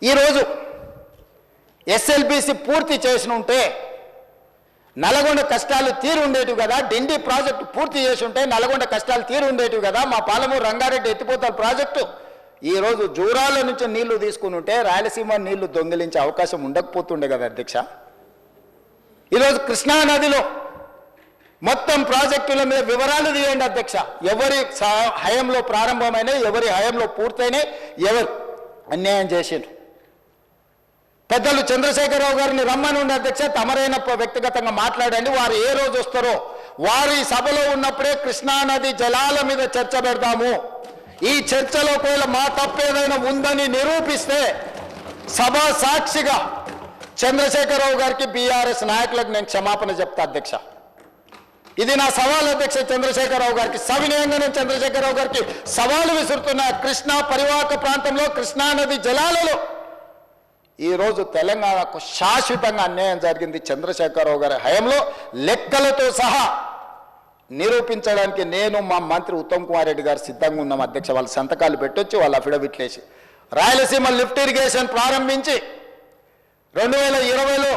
ఈరోజు ఎస్ఎల్బిసి పూర్తి చేసి ఉంటే నల్గొండ కష్టాలు తీరు ఉండేటివి కదా, డిండి ప్రాజెక్టు పూర్తి చేసి ఉంటే నల్గొండ కష్టాలు తీరు ఉండేటివి కదా, మా పాలమూరు రంగారెడ్డి ఎత్తిపోతల ప్రాజెక్టు ఈరోజు జూరాల నుంచి నీళ్లు తీసుకుని ఉంటే రాయలసీమ నీళ్లు దొంగిలించే అవకాశం ఉండకపోతుండే కదా అధ్యక్ష. ఈరోజు కృష్ణా నదిలో మొత్తం ప్రాజెక్టుల మీద వివరాలు తీయండి అధ్యక్ష. ఎవరి హయంలో ప్రారంభమైనాయి, ఎవరి హయంలో పూర్తయినాయి, ఎవరు అన్యాయం చేసిండ్రు. పెద్దలు చంద్రశేఖరరావు గారిని రమ్మనుండి అధ్యక్ష, తమరైన వ్యక్తిగతంగా మాట్లాడండి. వారు ఏ రోజు వస్తారో వారి సభలో ఉన్నప్పుడే కృష్ణానది జలాల మీద చర్చ పెడతాము. ఈ చర్చలో ఒకవేళ మా తప్పేదైనా ఉందని నిరూపిస్తే సభ సాక్షిగా చంద్రశేఖరరావు గారికి బీఆర్ఎస్ నాయకులకు నేను క్షమాపణ చెప్తా అధ్యక్ష. ఇది నా సవాల్ అధ్యక్ష చంద్రశేఖరరావు గారికి. సవినయంగా నేను చంద్రశేఖరరావు గారికి సవాలు విసురుతున్న కృష్ణా పరివాహక ప్రాంతంలో కృష్ణానది జలాలలో ఈరోజు తెలంగాణకు శాశ్వతంగా అన్యాయం జరిగింది చంద్రశేఖరరావు గారి హయాంలో, లెక్కలతో సహా నిరూపించడానికి నేను మా మంత్రి ఉత్తమ్ కుమార్ రెడ్డి గారు సిద్ధంగా ఉన్నాం అధ్యక్ష. వాళ్ళ సంతకాలు పెట్టొచ్చు, వాళ్ళ అఫిడవిట్లు వేసి రాయలసీమ లిఫ్ట్ ఇరిగేషన్ ప్రారంభించి 2020లో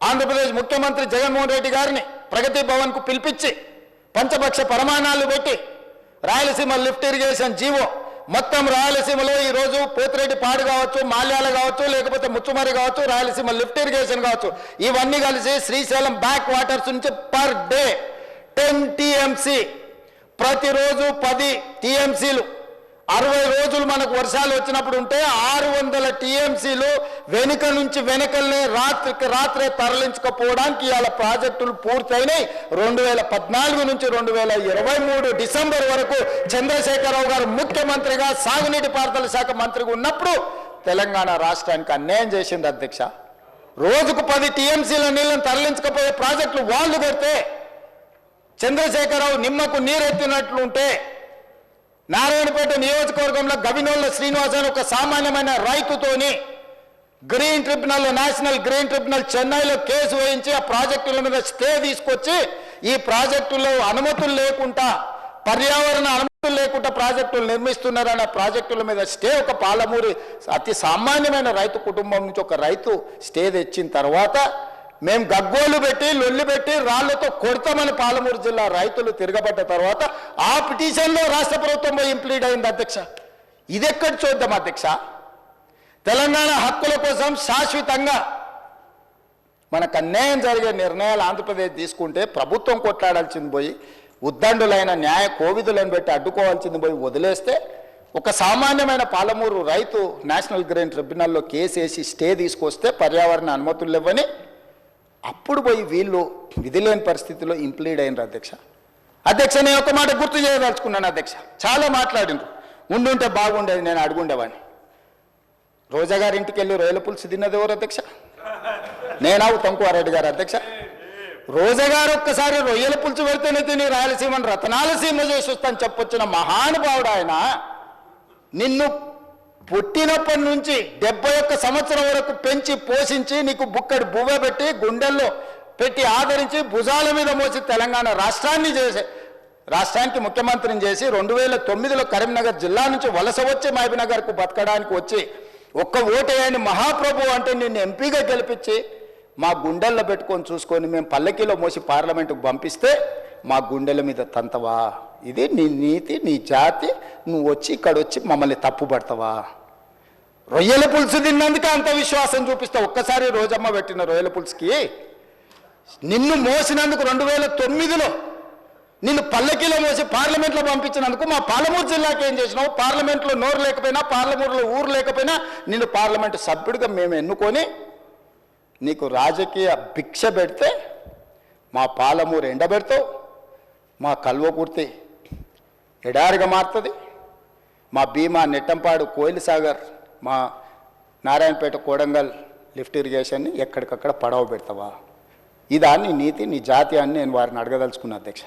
ఆంధ్రప్రదేశ్ ముఖ్యమంత్రి జగన్మోహన్ రెడ్డి గారిని ప్రగతి భవన్కు పిలిపించి పంచపక్ష ప్రమాణాలు పెట్టి రాయలసీమ లిఫ్ట్ ఇరిగేషన్ జీవో మొత్తం రాయలసీమలో ఈరోజు పోతిరెడ్డి పాడు కావచ్చు, మాల్యాల కావచ్చు, లేకపోతే ముచ్చుమరి కావచ్చు, రాయలసీమ లిఫ్ట్ ఇరిగేషన్ కావచ్చు, ఇవన్నీ కలిసి శ్రీశైలం బ్యాక్ వాటర్స్ నుంచి పర్ డే 10 టీఎంసీ, ప్రతిరోజు 10 టీఎంసీలు 60 రోజులు మనకు వర్షాలు వచ్చినప్పుడు ఉంటే 600 టీఎంసీలు వెనుక నుంచి వెనకల్నే రాత్రికి రాత్రే తరలించకపోవడానికి ఇవాళ ప్రాజెక్టులు పూర్తయినాయి. 2014 నుంచి 2023 డిసెంబర్ వరకు చంద్రశేఖరరావు గారు ముఖ్యమంత్రిగా సాగునీటి పారుదల శాఖ మంత్రిగా ఉన్నప్పుడు తెలంగాణ రాష్ట్రానికి అన్యాయం చేసింది అధ్యక్ష. రోజుకు 10 టీఎంసీల నీళ్ళని తరలించకపోయే ప్రాజెక్టులు వాళ్ళు కొడితే చంద్రశేఖరరావు నిమ్మకు నీరెత్తినట్లుంటే నారాయణపేట నియోజకవర్గంలో గవినోళ్ళ శ్రీనివాస్ అని ఒక సామాన్యమైన రైతుతోని green tribunal, national green tribunal చెన్నైలో కేసు వేయించి ఆ ప్రాజెక్టుల మీద స్టే తీసుకొచ్చి ఈ ప్రాజెక్టులో అనుమతులు లేకుండా, పర్యావరణ అనుమతులు లేకుండా ప్రాజెక్టులు నిర్మిస్తున్నారన్న ప్రాజెక్టుల మీద స్టే ఒక పాలమూరి అతి సామాన్యమైన రైతు కుటుంబం నుంచి ఒక రైతు స్టే తెచ్చిన తర్వాత మేము గగ్గోలు పెట్టి లొల్లి పెట్టి రాళ్లతో కొడతామని పాలమూరు జిల్లా రైతులు తిరగబడ్డ తర్వాత ఆ పిటిషన్లో రాష్ట్ర ప్రభుత్వం ఇంప్లీడ్ అయింది అధ్యక్ష. ఇది ఎక్కడ చూద్దాం అధ్యక్ష. తెలంగాణ హక్కుల కోసం శాశ్వతంగా మనకు అన్యాయం జరిగే నిర్ణయాలు ఆంధ్రప్రదేశ్ తీసుకుంటే ప్రభుత్వం కొట్లాడాల్సింది పోయి ఉద్దండులైన న్యాయ కోవిదులను పెట్టి అడ్డుకోవాల్సింది పోయి వదిలేస్తే ఒక సామాన్యమైన పాలమూరు రైతు నేషనల్ గ్రీన్ ట్రిబ్యునల్లో కేసు వేసి స్టే తీసుకొస్తే పర్యావరణ అనుమతులు ఇవ్వని అప్పుడు పోయి వీళ్ళు విధిలేని పరిస్థితిలో ఇంప్లీడ్ అయినారు అధ్యక్ష. అధ్యక్ష నేను ఒక మాట గుర్తు చేయదలుచుకున్నాను అధ్యక్ష. చాలా మాట్లాడిండ్రు, ఉండుంటే బాగుండేది, నేను అడుగుండేవాడిని. రోజా గారి ఇంటికి వెళ్ళి రొయ్యల పులుసు తిన్నది ఎవరు అధ్యక్ష? నేనా ఉత్తమ్ కుమార్ రెడ్డి గారు అధ్యక్ష? రోజా గారు ఒక్కసారి రొయ్యల పులుసు పెడితేనే తిని రాయలసీమను రతనాల సీమ చేసి వస్తాను చెప్పొచ్చిన మహానుభావుడు ఆయన. నిన్ను పుట్టినప్పటి నుంచి 71 సంవత్సరం వరకు పెంచి పోషించి నీకు బుక్కడి బువ్వ పెట్టి గుండెల్లో పెట్టి ఆదరించి భుజాల మీద మోసి తెలంగాణ రాష్ట్రానికి ముఖ్యమంత్రిని చేసి 2009లో కరీంనగర్ జిల్లా నుంచి వలస వచ్చి మహబూబ్నగర్కు బతకడానికి వచ్చి ఒక్క ఓటేయని మహాప్రభు అంటే నిన్ను ఎంపీగా గెలిపించి మా గుండెల్లో పెట్టుకొని చూసుకొని మేము పల్లకీలో మోసి పార్లమెంటుకు పంపిస్తే మా గుండెల మీద తంతవా? ఇది నీ నీతి, నీ జాతి. నువ్వు వచ్చి ఇక్కడ వచ్చి మమ్మల్ని తప్పు పడతావా? రొయ్యల పులుసు తిన్నందుకే అంత విశ్వాసం చూపిస్తావు. ఒక్కసారి రోజమ్మ పెట్టిన రొయ్యల పులుసుకి నిన్ను మోసినందుకు 2009లో నిన్ను పల్లకీలో మోసి పార్లమెంట్లో పంపించినందుకు మా పాలమూరు జిల్లాకి ఏం చేసినావు? పార్లమెంట్లో నోరు లేకపోయినా, పార్లమూరులో ఊరు లేకపోయినా నిన్ను పార్లమెంటు సభ్యుడిగా మేము ఎన్నుకొని నీకు రాజకీయ భిక్ష పెడితే మా పాలమూరు ఎండబెడతావు, మా కల్వకుర్తి ఎడారిగా మారుతుంది, మా భీమా నెట్టంపాడు కోయిల్ సాగర్, మా నారాయణపేట కోడంగల్ లిఫ్ట్ ఇరిగేషన్ని ఎక్కడికక్కడ పడవ పెడతావా? ఇదా నీ నీతి, నీ జాతి అని నేను వారిని అడగదలుచుకున్నా అధ్యక్ష.